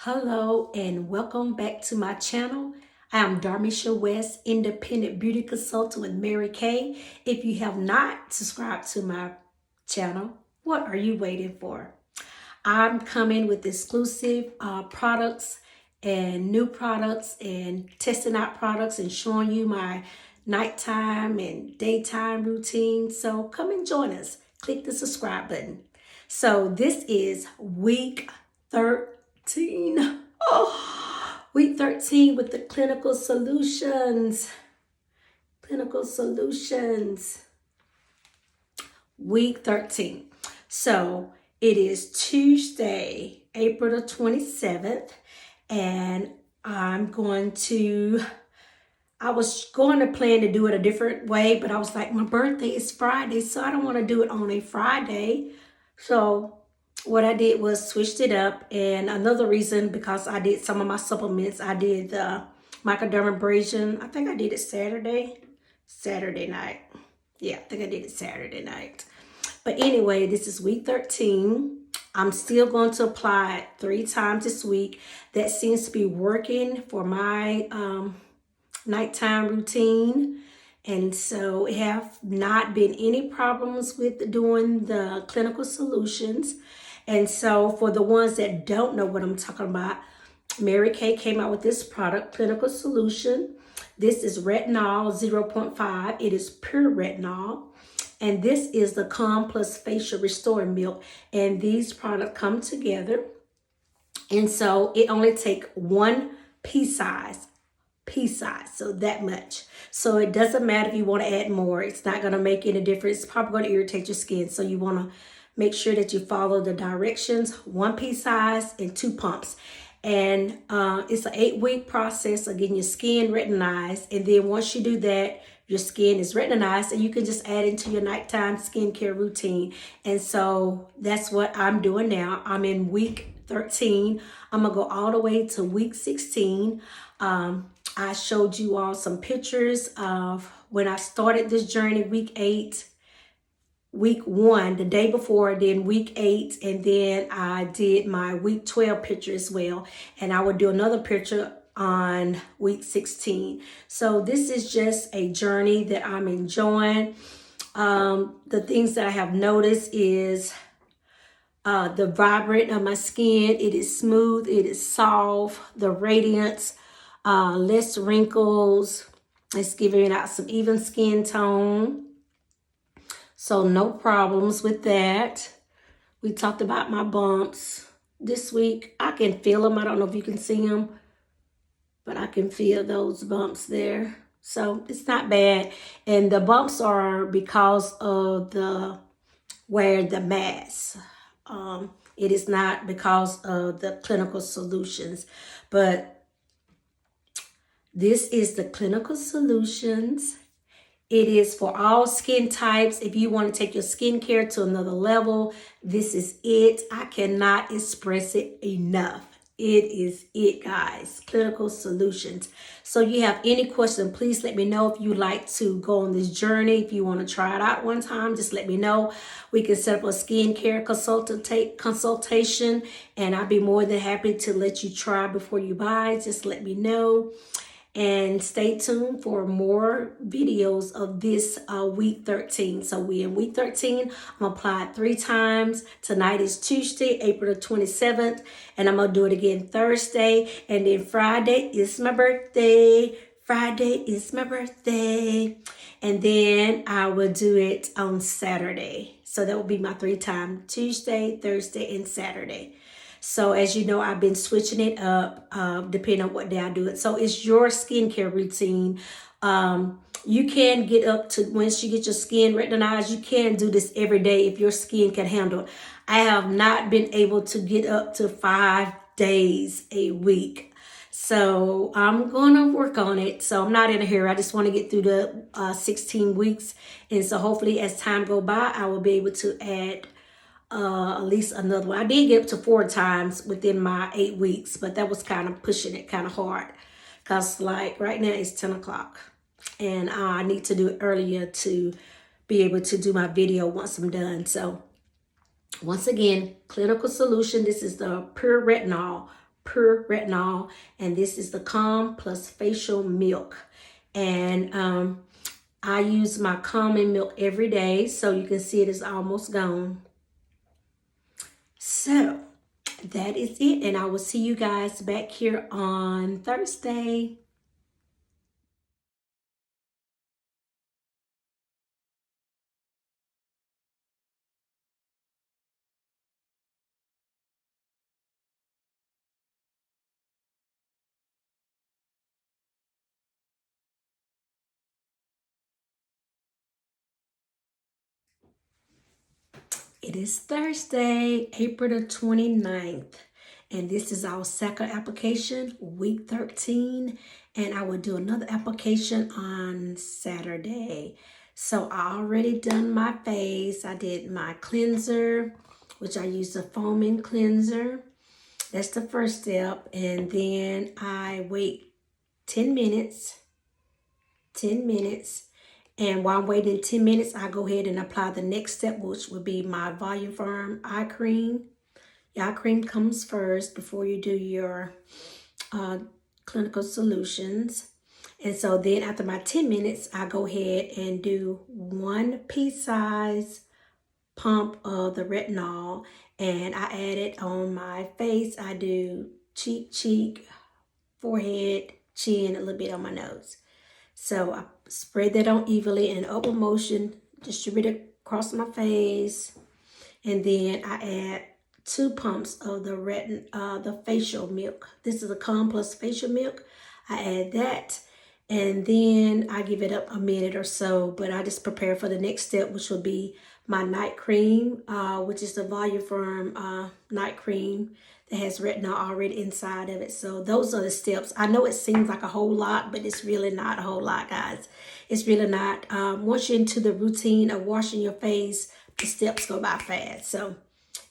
Hello and welcome back to my channel. I am Darmeshia West, independent beauty consultant with Mary Kay. If you have not subscribed to my channel, what are you waiting for? I'm coming with exclusive products and new products and testing out products and showing you my nighttime and daytime routine. So come and join us. Click the subscribe button. So this is week 13. Oh, week 13 with the clinical solutions. Clinical solutions. Week 13. So it is Tuesday, April the 27th, and I was going to plan to do it a different way, but I was like, my birthday is Friday, so I don't want to do it on a Friday. So what I did was switched it up. And another reason, because I did some of my supplements, I did the microdermabrasion. I think I did it Saturday night. Yeah, I think I did it Saturday night. But anyway, this is week 13. I'm still going to apply it 3 times this week. That seems to be working for my nighttime routine. And so it have not been any problems with doing the clinical solutions. And so for the ones that don't know what I'm talking about, Mary Kay came out with this product, Clinical Solution. This is Retinol 0.5. It is pure retinol. And this is the Calm Plus Facial Restoring Milk. And these products come together. And so it only takes one pea size, so that much. So it doesn't matter if you want to add more. It's not going to make any difference. It's probably going to irritate your skin. So you want to make sure that you follow the directions, 1 pea size and 2 pumps. And it's an 8-week process of getting your skin retinized. And then once you do that, your skin is retinized and you can just add into your nighttime skincare routine. And so that's what I'm doing now. I'm in week 13. I'm going to go all the way to week 16. I showed you all some pictures of when I started this journey, week 8, week 1, the day before, then week 8, and then I did my week 12 picture as well. And I would do another picture on week 16. So this is just a journey that I'm enjoying. The things that I have noticed is the vibrant of my skin. It is smooth, it is soft, the radiance, less wrinkles. It's giving out some even skin tone. So no problems with that. We talked about my bumps this week. I can feel them. I don't know if you can see them, but I can feel those bumps there. So it's not bad. And the bumps are because of the wearing the mask. It is not because of the clinical solutions, but this is the clinical solutions. It is for all skin types. If you want to take your skincare to another level, this is it. I cannot express it enough. It is it, guys. Clinical solutions. So you have any question, please let me know. If you like to go on this journey, if you want to try it out one time, just let me know. We can set up a skincare consultation, and I'd be more than happy to let you try before you buy. Just let me know. And stay tuned for more videos of this week 13. So we in week 13. I'm applied 3 times. Tonight is Tuesday, April the 27th. And I'm going to do it again Thursday. And then Friday is my birthday. Friday is my birthday. And then I will do it on Saturday. So that will be my 3 times. Tuesday, Thursday, and Saturday. So as you know, I've been switching it up depending on what day I do it. So it's your skincare routine. You can get up to, once you get your skin retinized, you can do this every day if your skin can handle it. I have not been able to get up to 5 days a week. So I'm going to work on it. So I'm not in a hurry. I just want to get through the 16 weeks. And so hopefully as time go by, I will be able to add at least another one. I did get up to 4 times within my 8 weeks, but that was kind of pushing it kind of hard because like right now it's 10 o'clock and I need to do it earlier to be able to do my video once I'm done. So once again, clinical solution. This is the pure retinol pure retinol, and this is the Calm Plus Facial Milk. And I use my Calming Milk every day, so you can see it is almost gone. So that is it, and I will see you guys back here on Thursday. It is Thursday, April the 29th, and this is our second application, week 13, and I will do another application on Saturday. So I already done my face. I did my cleanser, which I used a foaming cleanser. That's the first step, and then I wait 10 minutes, and while I'm waiting 10 minutes, I go ahead and apply the next step, which would be my Volume Firm eye cream. Your eye cream comes first before you do your clinical solutions. And so then after my 10 minutes, I go ahead and do 1 pea-size pump of the retinol, and I add it on my face. I do cheek, forehead, chin, a little bit on my nose. So I spread that on evenly in upward motion, distribute it across my face, and then I add 2 pumps of the facial milk. This is a Calm Plus Facial Milk. I add that, and then I give it up a minute or so, but I just prepare for the next step, which will be my night cream, which is the Volume Firm night cream that has retinol already inside of it. So those are the steps. I know it seems like a whole lot, but it's really not a whole lot, guys. It's really not. Once you're into the routine of washing your face, the steps go by fast. So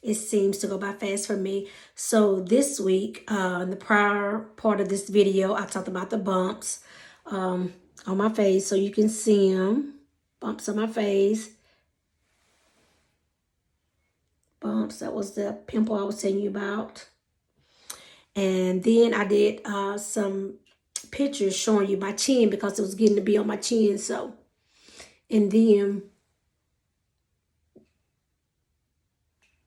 it seems to go by fast for me. So this week, in the prior part of this video, I talked about the bumps on my face, so you can see them. Bumps on my face. Bumps, that was the pimple I was telling you about. And then I did some pictures showing you my chin because it was getting to be on my chin. So, and then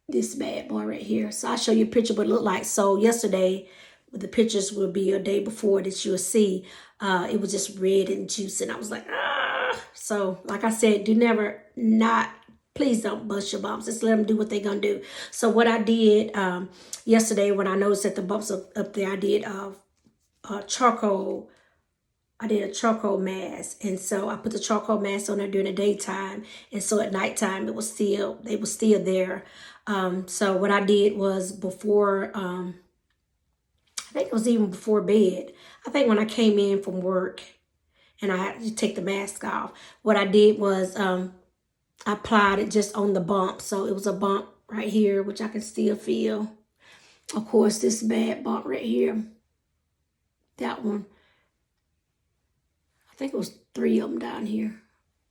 this bad boy right here. So I'll show you a picture what it looked like. So yesterday, the pictures will be a day before that you'll see. It was just red and juicy, and I was like, ah. So like I said, please don't bust your bumps. Just let them do what they're going to do. So what I did yesterday when I noticed that the bumps up there, I did charcoal. I did a charcoal mask, and so I put the charcoal mask on there during the daytime, and so at nighttime they were still there. So what I did was before, I think it was even before bed. I think when I came in from work and I had to take the mask off, what I did was I applied it just on the bump. So it was a bump right here, which I can still feel. Of course, this bad bump right here, that one. I think it was 3 of them down here.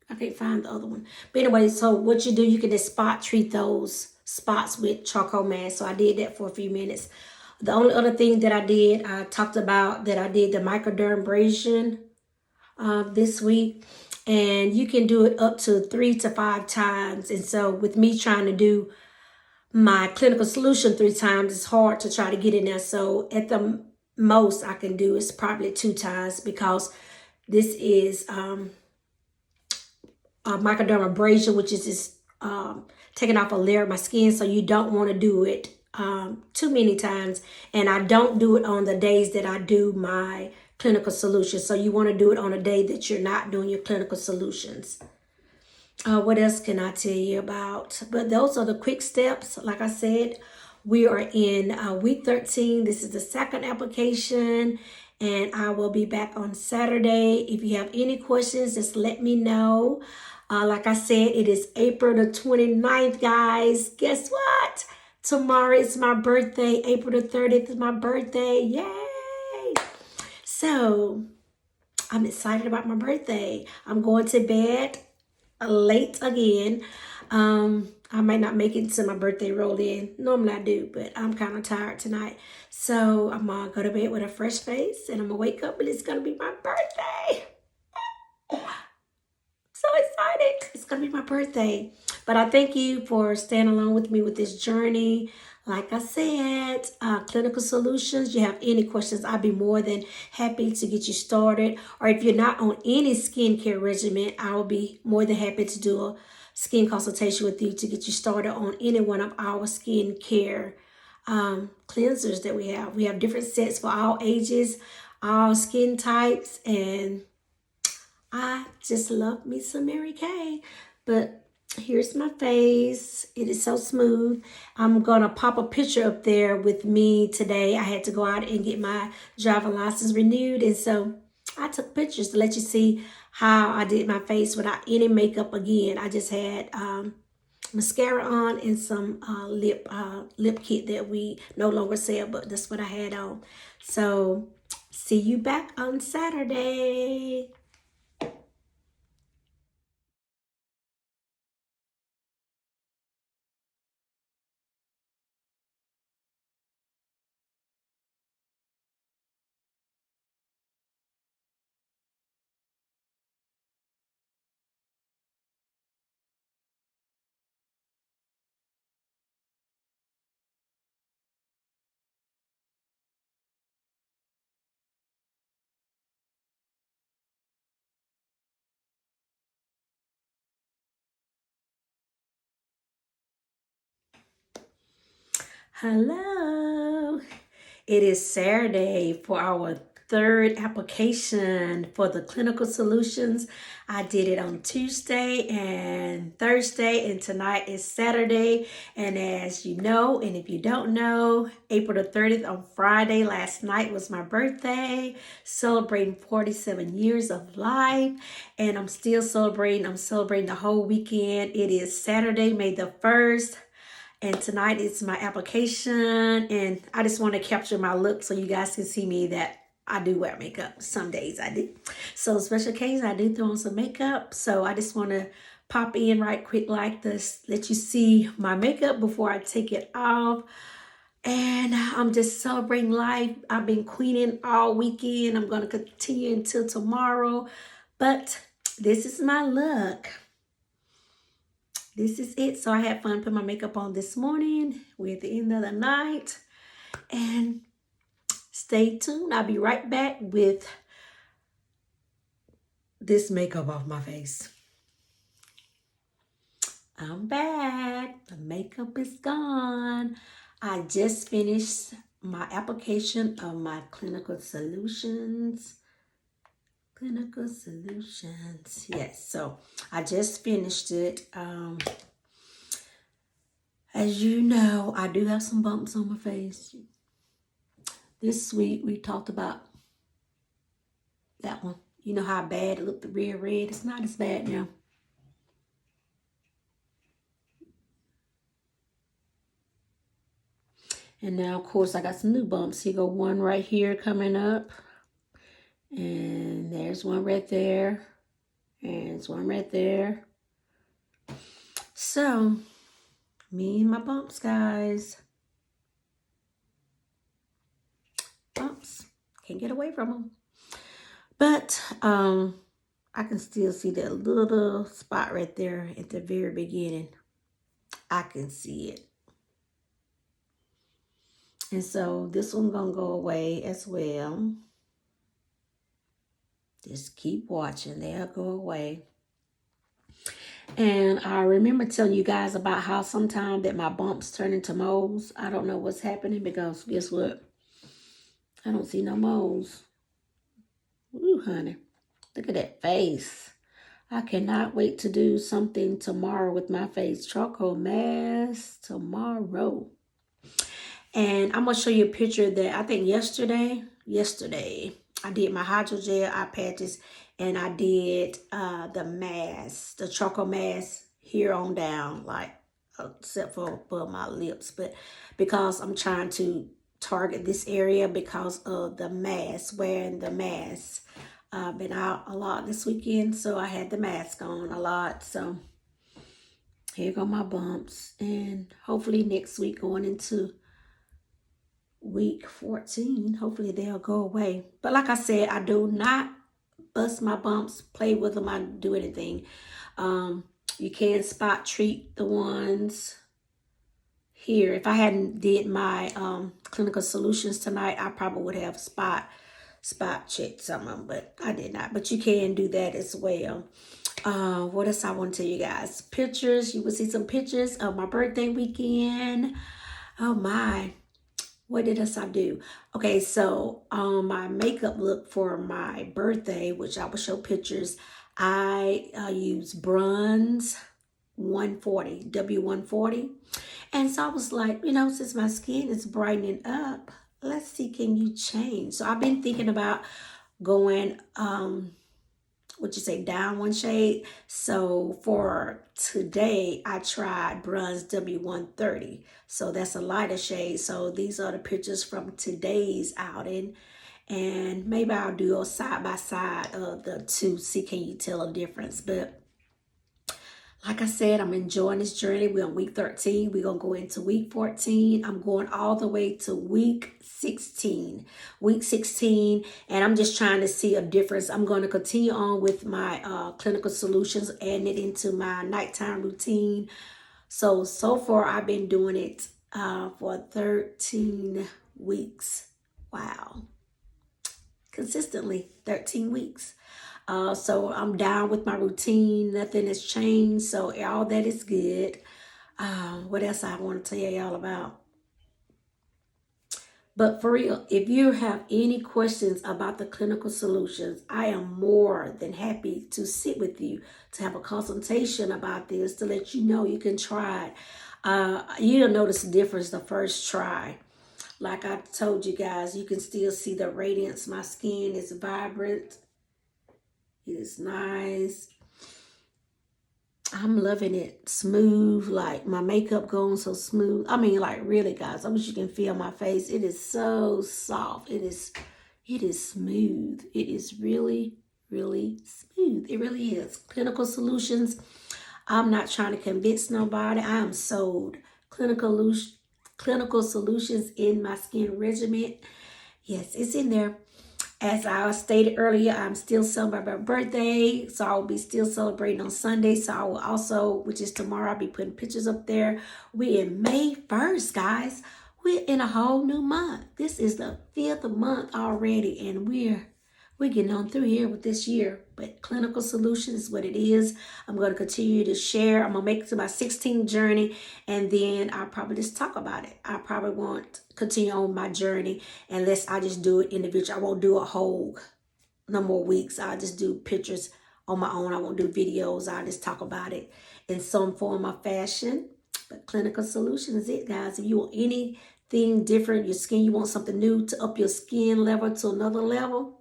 I can't find the other one. But anyway, so what you do, you can just spot treat those spots with charcoal mask. So I did that for a few minutes. The only other thing that I did, I talked about that I did the microdermabrasion this week. And you can do it up to 3 to 5 times. And so with me trying to do my clinical solution 3 times, it's hard to try to get in there. So at the most I can do is probably 2 times, because this is microdermabrasion, which is just taking off a layer of my skin. So you don't want to do it too many times. And I don't do it on the days that I do my clinical solutions. So you want to do it on a day that you're not doing your clinical solutions. What else can I tell you about? But those are the quick steps. Like I said, we are in week 13. This is the second application, and I will be back on Saturday. If you have any questions, just let me know. Like I said, it is April the 29th, guys. Guess what? Tomorrow is my birthday. April the 30th is my birthday. Yay! So I'm excited about my birthday. I'm going to bed late again. I might not make it to my birthday roll in. Normally I do, but I'm kind of tired tonight. So I'm going to go to bed with a fresh face and I'm going to wake up and it's going to be my birthday. So excited. It's going to be my birthday. But I thank you for staying along with me with this journey. Like I said, Clinical Solutions, you have any questions, I'd be more than happy to get you started. Or if you're not on any skincare regimen, I'll be more than happy to do a skin consultation with you to get you started on any one of our skincare cleansers that we have. We have different sets for all ages, all skin types, and I just love me some Mary Kay. But here's my face. It is so smooth. I'm going to pop a picture up there with me today. I had to go out and get my driver license renewed. And so I took pictures to let you see how I did my face without any makeup again. I just had mascara on and some lip kit that we no longer sell, but that's what I had on. So see you back on Saturday. Hello. It is Saturday for our third application for the Clinical Solutions. I did it on Tuesday and Thursday, and tonight is Saturday. And as you know, and if you don't know, April the 30th on Friday, last night was my birthday, celebrating 47 years of life. And I'm still celebrating. I'm celebrating the whole weekend. It is Saturday, May the 1st. And tonight is my application, and I just want to capture my look so you guys can see me that I do wear makeup. Some days I do. So special occasions, I do throw on some makeup. So I just want to pop in right quick like this, let you see my makeup before I take it off. And I'm just celebrating life. I've been queening all weekend. I'm going to continue until tomorrow. But this is my look. This is it. So I had fun putting my makeup on this morning. We're at the end of the night. And stay tuned. I'll be right back with this makeup off my face. I'm back. The makeup is gone. I just finished my application of my Clinical Solutions. Clinical Solutions. Yes, so I just finished it. As you know, I do have some bumps on my face. This week we talked about that one. You know how bad it looked, real red? It's not as bad now. And now, of course, I got some new bumps. Here go one right here coming up. And there's one right there. And there's one right there. So, me and my bumps, guys. Bumps. Can't get away from them. But, I can still see that little spot right there at the very beginning. I can see it. And so this one's going to go away as well. Just keep watching. They'll go away. And I remember telling you guys about how sometimes that my bumps turn into moles. I don't know what's happening because guess what? I don't see no moles. Ooh, honey. Look at that face. I cannot wait to do something tomorrow with my face. Charcoal mask tomorrow. And I'm going to show you a picture that I think yesterday, I did my hydrogel eye patches and I did the mask, the charcoal mask here on down, like except for above my lips. But because I'm trying to target this area because of the mask, wearing the mask. Been out a lot this weekend, so I had the mask on a lot. So Here go my bumps. And hopefully next week going into week 14, hopefully they'll go away. But like I said, I do not bust my bumps, play with them, I don't do anything. You can spot treat the ones here. If I hadn't did my clinical solutions tonight, I probably would have spot checked some of them, but I did not. But you can do that as well. What else I want to tell you guys? Pictures. You will see some pictures of my birthday weekend. Oh my. What did I do? Okay, so my makeup look for my birthday, which I will show pictures, I use bronze 140, W140. And so I was like, you know, since my skin is brightening up, let's see, can you change? So I've been thinking about going, down one shade. So for today, I tried bronze W130. So that's a lighter shade. So these are the pictures from today's outing. And maybe I'll do a side by side of the two, see can you tell a difference. But like I said, I'm enjoying this journey. We're on week 13. We're going to go into week 14. I'm going all the way to week 16. Week 16. And I'm just trying to see a difference. I'm going to continue on with my clinical solutions, adding it into my nighttime routine. So far, I've been doing it for 13 weeks. Wow. Consistently, 13 weeks. So I'm down with my routine. Nothing has changed. So all that is good. What else I want to tell y'all about? But for real, if you have any questions about the clinical solutions, I am more than happy to sit with you, to have a consultation about this, to let you know you can try it. You'll notice the difference the first try. Like I told you guys, you can still see the radiance. My skin is vibrant. It is nice. I'm loving it. Smooth, like my makeup going so smooth. I mean, like really, guys, I wish you can feel my face. It is so soft. It is smooth. It is really, really smooth. It really is. Clinical solutions. I'm not trying to convince nobody. I am sold. Clinical solutions in my skin regimen. Yes, it's in there. As I stated earlier, I'm still celebrating my birthday, so I will be still celebrating on Sunday. So I will also, which is tomorrow, I'll be putting pictures up there. We're in May 1st, guys. We're in a whole new month. This is the 5th month already, and we're getting on through here with this year. But clinical solutions is what it is. I'm going to continue to share. I'm going to make it to my 16th journey, and then I'll probably just talk about it. I probably won't continue on my journey unless I just do it individual. I won't do a whole no more weeks. I'll just do pictures on my own. I won't do videos. I'll just talk about it in some form or fashion. But clinical solutions is it, guys. If you want anything different, your skin, you want something new to up your skin level to another level,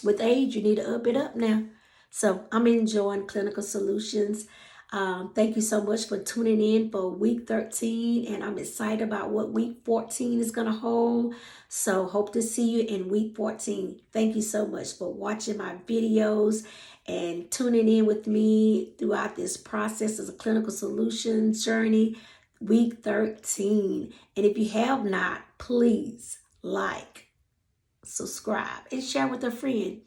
with age, you need to up it up now. So I'm enjoying clinical solutions. Thank you so much for tuning in for week 13. And I'm excited about what week 14 is going to hold. So hope to see you in week 14. Thank you so much for watching my videos and tuning in with me throughout this process as a clinical solutions journey, week 13. And if you have not, please like, subscribe, and share with a friend.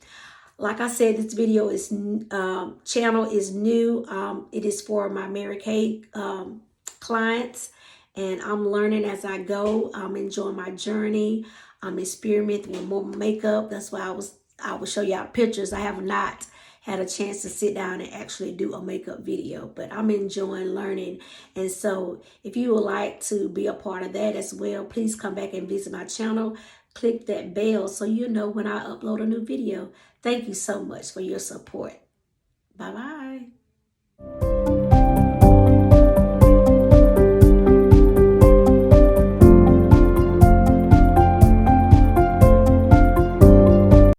Like I said, this video is channel is new. It is for my Mary Kay clients, and I'm learning as I go. I'm enjoying my journey. I'm experimenting with more makeup. That's why I will show y'all pictures. I have not had a chance to sit down and actually do a makeup video, but I'm enjoying learning. And so if you would like to be a part of that as well, please come back and visit my channel. Click that bell so you know when I upload a new video. Thank you so much for your support. Bye-bye.